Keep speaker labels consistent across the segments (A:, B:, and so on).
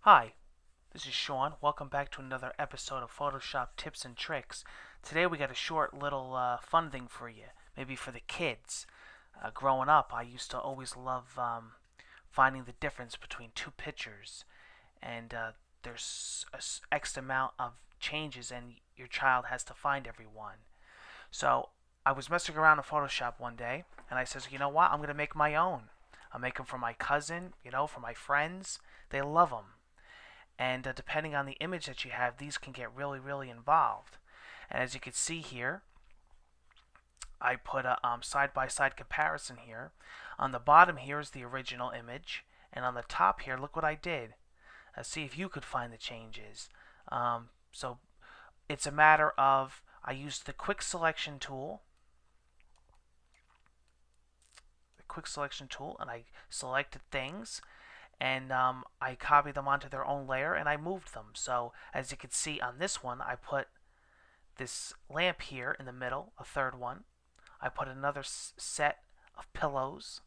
A: Hi, this is Sean. Welcome back to another episode of Photoshop Tips and Tricks. Today we got a short little fun thing for you, maybe for the kids. Growing up, I used to always love finding the difference between two pictures, and there's X amount of changes, and your child has to find every one. So I was messing around in Photoshop one day, and I says, you know what? I'm gonna make my own. I'll make them for my cousin, for my friends. They love them. And depending on the image that you have, these can get really, really involved. And as you can see here, I put a side-by-side comparison here. On the bottom here is the original image, and on the top here, look what I did. See if you could find the changes. So it's a matter of, I used the quick selection tool, and I selected things, and I copied them onto their own layer and I moved them. So as you can see on this one, I put this lamp here in the middle, a third one. I put another set of pillows.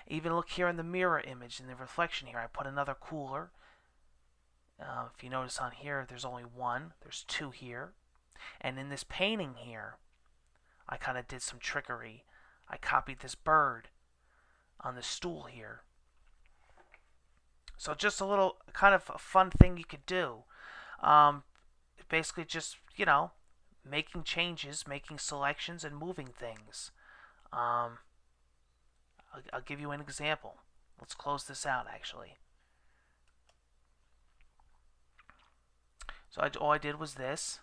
A: Even look here in the mirror image, in the reflection here, I put another cooler. If you notice on here, there's only one. There's two here. And in this painting here, I kind of did some trickery. I copied this bird on the stool here. So just a little kind of a fun thing you could do. Basically just, making changes, making selections, and moving things. I'll give you an example. Let's close this out, actually. So all I did was this.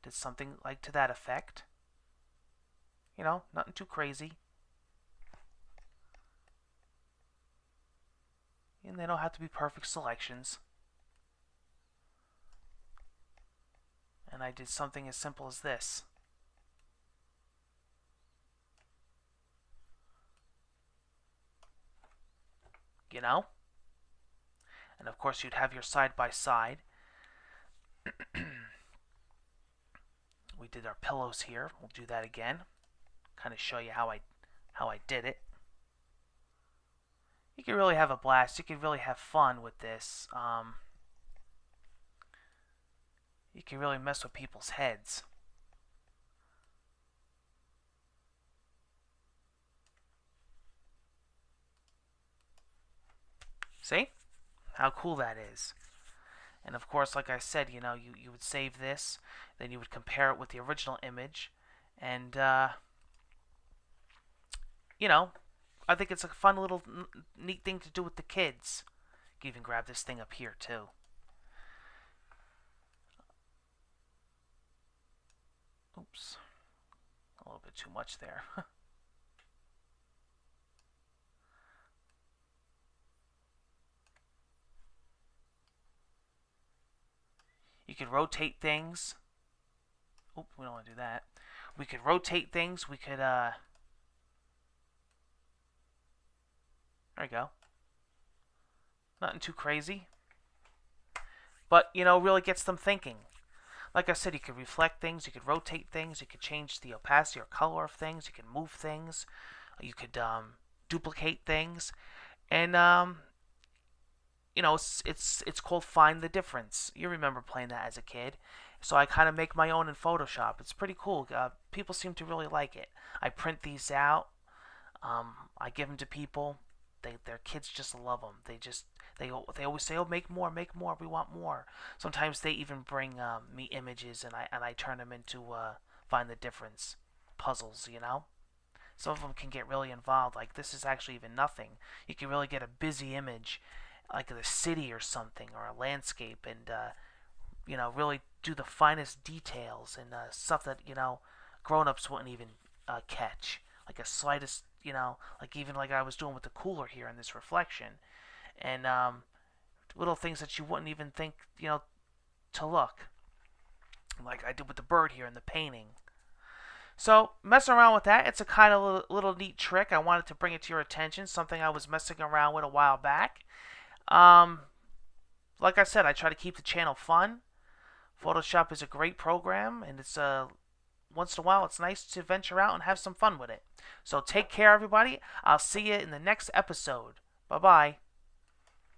A: Did something like to that effect. Nothing too crazy. And they don't have to be perfect selections. And I did something as simple as this. And of course you'd have your side by side. We did our pillows here. We'll do that again. Kind of show you how I did it. You can really have a blast. You can really have fun with this. You can really mess with people's heads. See? How cool that is. And of course, like I said, you would save this, then you would compare it with the original image, and I think it's a fun little neat thing to do with the kids. You can even grab this thing up here too. Oops, a little bit too much there. You could rotate things. Oh, we don't want to do that. We could rotate things. We could, there we go. Nothing too crazy. But, really gets them thinking. Like I said, you could reflect things, you could rotate things, you could change the opacity or color of things, you can move things, you could duplicate things, and it's called Find the Difference. You remember playing that as a kid. So I kind of make my own in Photoshop. It's pretty cool. People seem to really like it. I print these out. I give them to people. Their kids just love them. They always say, "Oh, make more, we want more." Sometimes they even bring me images, and I turn them into Find the Difference puzzles. Some of them can get really involved. Like this is actually even nothing. You can really get a busy image, like the city or something, or a landscape, and really do the finest details and stuff that grown-ups wouldn't even catch, like a slightest, like even like I was doing with the cooler here in this reflection, and little things that you wouldn't even think to look, like I did with the bird here in the painting. So messing around with that, it's a kind of little neat trick. I wanted to bring it to your attention, something I was messing around with a while back. Like I said, I try to keep the channel fun. Photoshop is a great program, and it's once in a while it's nice to venture out and have some fun with it. So take care, everybody. I'll see you in the next episode. Bye-bye.